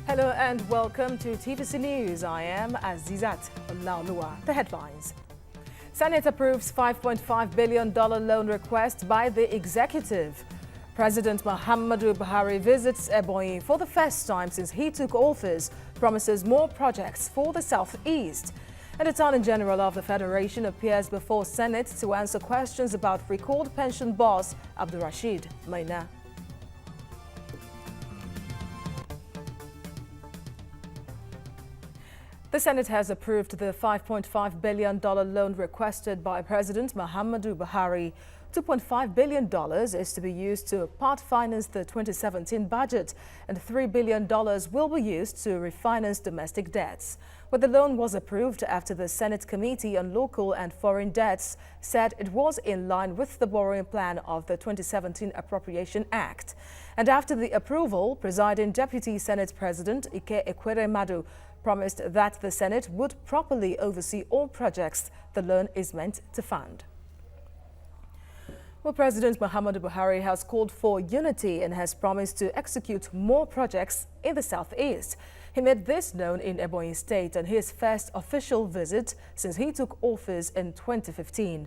Hello and welcome to TVC News. I am Azizat Olaoluwa. The headlines. Senate approves $5.5 billion loan request by the executive. President Muhammadu Buhari visits Ebonyi for the first time since he took office, promises more projects for the Southeast. And the Attorney General of the Federation appears before Senate to answer questions about recalled pension boss Abdulrasheed Maina. The Senate has approved the $5.5 billion loan requested by President Muhammadu Buhari. $2.5 billion is to be used to part finance the 2017 budget, and $3 billion will be used to refinance domestic debts. But the loan was approved after the Senate Committee on Local and Foreign Debts said it was in line with the borrowing plan of the 2017 Appropriation Act. And after the approval, Presiding Deputy Senate President Ike Ekweremadu promised that the Senate would properly oversee all projects the loan is meant to fund. Well, President Muhammadu Buhari has called for unity and has promised to execute more projects in the Southeast. He made this known in Ebonyi State on his first official visit since he took office in 2015.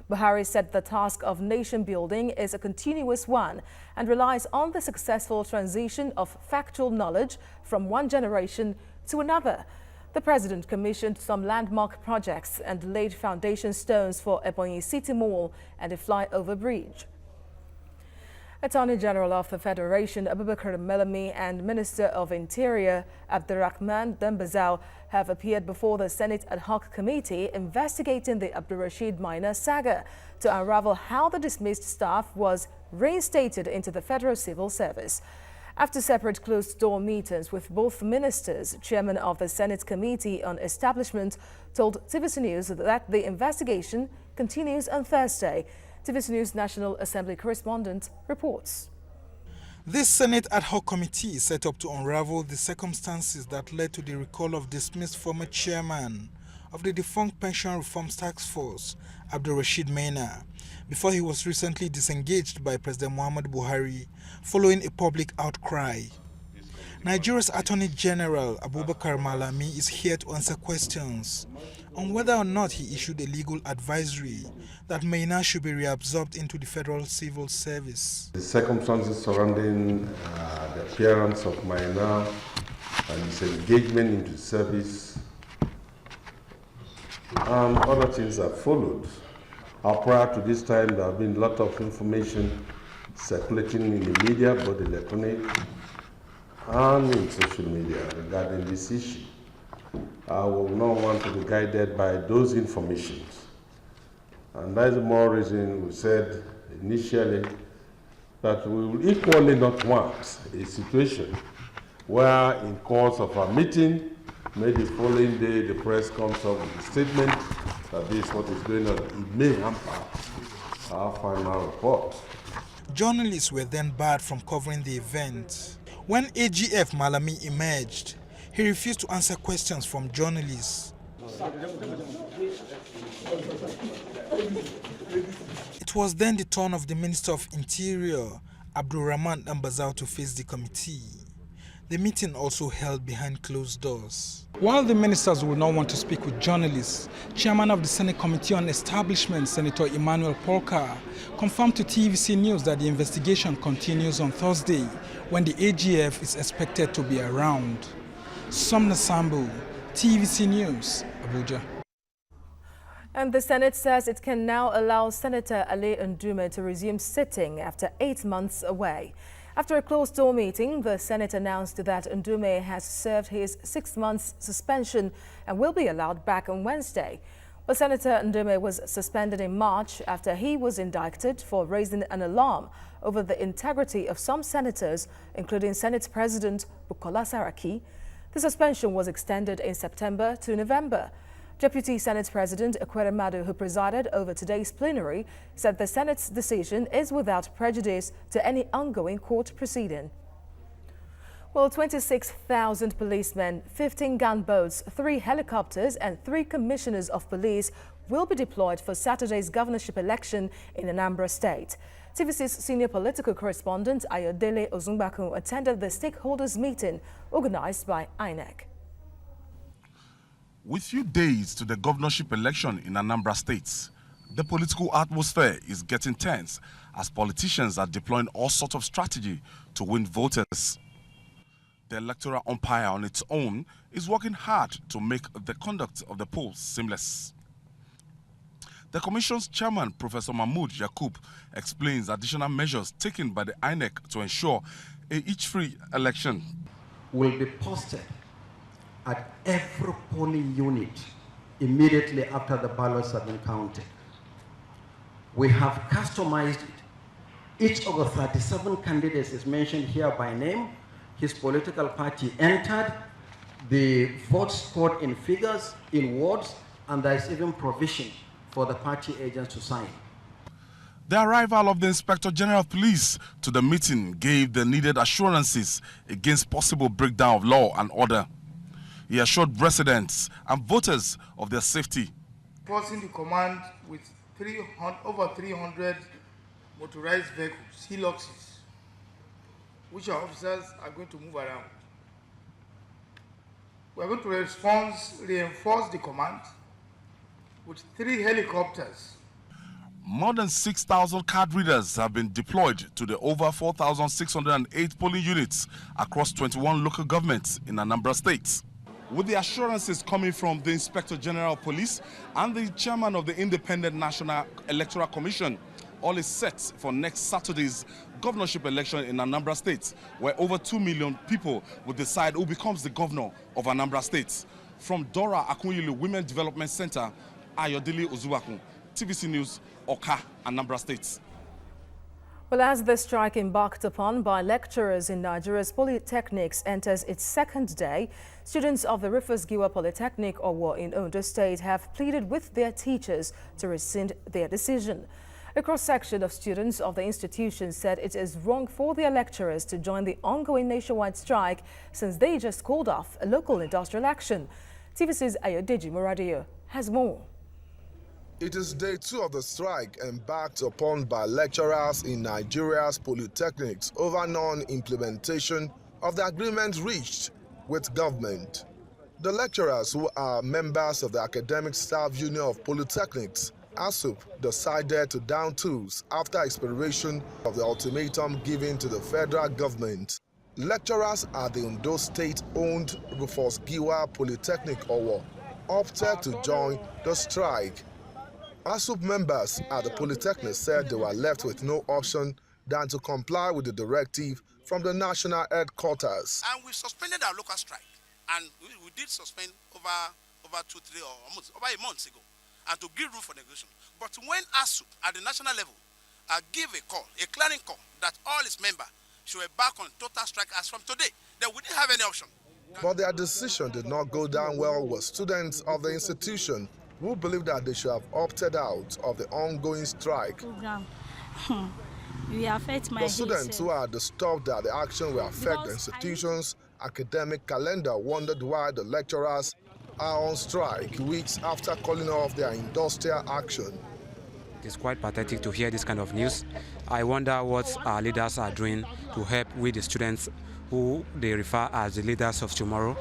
Buhari said the task of nation building is a continuous one and relies on the successful transition of factual knowledge from one generation to another. The president commissioned some landmark projects and laid foundation stones for Ebonyi City Mall and a flyover bridge. Attorney General of the Federation Abubakar Malami and Minister of Interior Abdurrahman Dambazao have appeared before the Senate Ad Hoc Committee investigating the Abdulrasheed Maina saga to unravel how the dismissed staff was reinstated into the Federal Civil Service. After separate closed-door meetings with both ministers, Chairman of the Senate Committee on Establishment told TVC News that the investigation continues on Thursday. TVC News National Assembly correspondent reports. This Senate Ad Hoc Committee is set up to unravel the circumstances that led to the recall of dismissed former chairman of the defunct Pension Reforms Task Force, Abdulrasheed Maina, before he was recently disengaged by President Muhammadu Buhari following a public outcry. Nigeria's Attorney General Abubakar Malami is here to answer questions on whether or not he issued a legal advisory that Maina should be reabsorbed into the Federal Civil Service. The circumstances surrounding the appearance of Maina and his engagement into service and other things have followed. Prior to this time, there have been a lot of information circulating in the media, both electronic and in social media, regarding this issue. I will not want to be guided by those informations. And that's the more reason we said initially that we will equally not want a situation where in course of our meeting, maybe the following day the press comes up with a statement that this is what is going on. It may hamper our final report. Journalists were then barred from covering the event. When AGF Malami emerged, he refused to answer questions from journalists. It was then the turn of the Minister of Interior, Abdurrahman Dambazao, to face the committee. The meeting also held behind closed doors. While the ministers would not want to speak with journalists, Chairman of the Senate Committee on Establishment, Senator Emmanuel Polka, confirmed to TVC News that the investigation continues on Thursday, when the AGF is expected to be around. Somna Sambu, TVC News, Abuja. And the Senate says it can now allow Senator Ali Ndume to resume sitting after 8 months away. After a closed-door meeting, the Senate announced that Ndume has served his 6 months suspension and will be allowed back on Wednesday. But Senator Ndume was suspended in March after he was indicted for raising an alarm over the integrity of some senators, including Senate President Bukola Saraki. The suspension was extended in September to November. Deputy Senate President Ekweremadu, who presided over today's plenary, said the Senate's decision is without prejudice to any ongoing court proceeding. Well, 26,000 policemen, 15 gunboats, 3 helicopters and 3 commissioners of police will be deployed for Saturday's governorship election in Anambra State. TVC's senior political correspondent Ayodele Ozungbakun attended the stakeholders meeting organized by INEC. With few days to the governorship election in Anambra State, the political atmosphere is getting tense as politicians are deploying all sorts of strategy to win voters. The electoral umpire on its own is working hard to make the conduct of the polls seamless. The Commission's chairman, Professor Mahmood Yakub, explains additional measures taken by the INEC to ensure a itch-free election will be posted at every polling unit immediately after the ballots have been counted. We have customized it. Each of the 37 candidates is mentioned here by name. His political party entered, the votes scored in figures, in words, and there is even provision for the party agents to sign. The arrival of the Inspector General of Police to the meeting gave the needed assurances against possible breakdown of law and order. He assured residents and voters of their safety. Forcing the command with over 300 motorized vehicles, Hiluxes, which our officers are going to move around. We are going to reinforce the command with 3 helicopters. More than 6,000 card readers have been deployed to the over 4,608 polling units across 21 local governments in Anambra State. With the assurances coming from the Inspector General of Police and the chairman of the Independent National Electoral Commission, all is set for next Saturday's governorship election in Anambra State, where over 2 million people will decide who becomes the governor of Anambra State. From Dora Akunyili Women Development Center, Ayodele Ozungbakun, TVC News, Oka, Anambra State. Well, as the strike embarked upon by lecturers in Nigeria's polytechnics enters its second day, students of the Rufus Giwa Polytechnic Owo in Ondo State have pleaded with their teachers to rescind their decision. A cross-section of students of the institution said it is wrong for their lecturers to join the ongoing nationwide strike since they just called off a local industrial action. TVC's Ayodeji Moradio has more. It is day 2 of the strike embarked upon by lecturers in Nigeria's polytechnics over non-implementation of the agreement reached with government. The lecturers, who are members of the Academic Staff Union of Polytechnics, ASUP, decided to down tools after expiration of the ultimatum given to the federal government. Lecturers at the Ondo State-owned Rufus Giwa Polytechnic Owo opted to join the strike. ASUP members at the Polytechnic said they were left with no option than to comply with the directive from the national headquarters. And we suspended our local strike, and we did suspend over 2, 3, or almost over a month ago, and to give room for negotiation. But when ASUP at the national level give a call, a clarion call, that all its members should embark on total strike as from today, then we didn't have any option. But their decision did not go down well with students of the institution, who believe that they should have opted out of the ongoing strike. The students who are disturbed that the action will affect the institution's academic calendar wondered why the lecturers are on strike weeks after calling off their industrial action. It's quite pathetic to hear this kind of news. I wonder what our leaders are doing to help with the students who they refer as the leaders of tomorrow.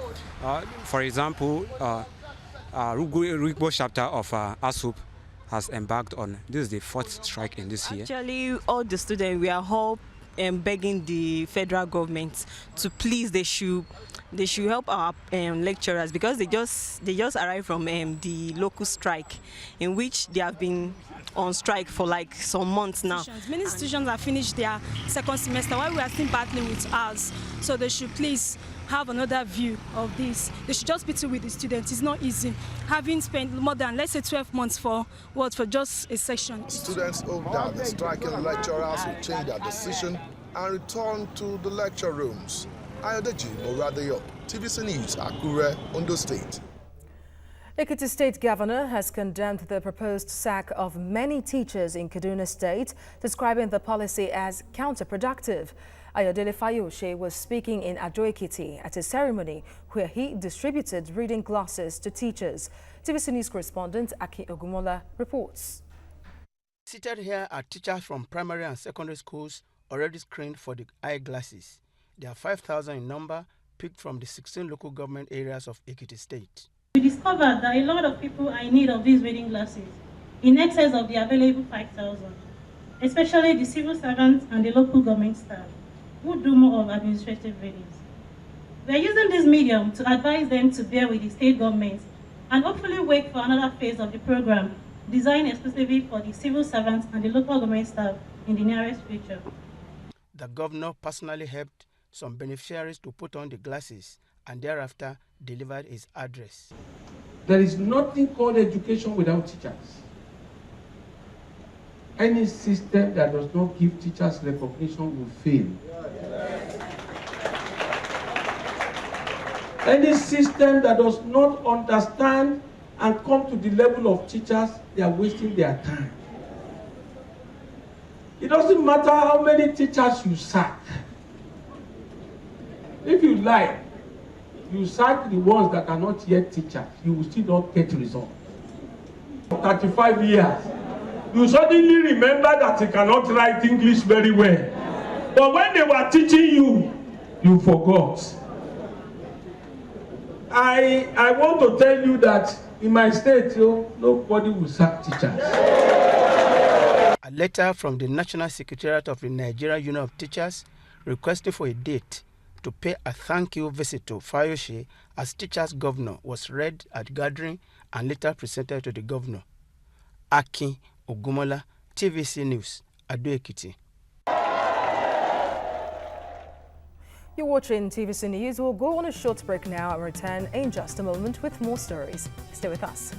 For example, Rugbo chapter of ASUP has embarked on, this is the 4th strike in this year. Actually, all the students, we are all begging the federal government to please, they should help our lecturers, because they just arrived from the local strike, in which they have been on strike for like some months now. Many institutions have finished their second semester while we are still battling with ours, so they should please have another view of this. They should just be true with the students. It's not easy having spent more than, let's say, 12 months for just a section. Students hope that the striking lecturers will change their decision and return to the lecture rooms. Ayodeji Moradio, TVC News, Akure, Ondo State. Ekiti State Governor has condemned the proposed sack of many teachers in Kaduna State, describing the policy as counterproductive. Ayodele Fayose was speaking in Ado-Ekiti at a ceremony where he distributed reading glasses to teachers. TVC News correspondent Aki Ogumola reports. Seated here are teachers from primary and secondary schools already screened for the eyeglasses. There are 5,000 in number, picked from the 16 local government areas of Ekiti State. We discovered that a lot of people are in need of these reading glasses, in excess of the available 5,000, especially the civil servants and the local government staff, who do more of administrative readings. We are using this medium to advise them to bear with the state government and hopefully wait for another phase of the program designed exclusively for the civil servants and the local government staff in the nearest future. The governor personally helped some beneficiaries to put on the glasses and thereafter delivered his address. There is nothing called education without teachers. Any system that does not give teachers recognition will fail. Any system that does not understand and come to the level of teachers, they are wasting their time. It doesn't matter how many teachers you sack. If you like, you sack the ones that are not yet teachers, you will still not get results. 35 years, you suddenly remember that you cannot write English very well. But when they were teaching you, you forgot. I want to tell you that in my state, nobody will sack teachers. A letter from the National Secretariat of the Nigeria Union of Teachers requested for a date to pay a thank you visit to Fayose as teachers governor was read at gathering and later presented to the governor. Akin Ogumola, TVC News, Ado Ekiti. You're watching TVC News. We'll go on a short break now and return in just a moment with more stories. Stay with us.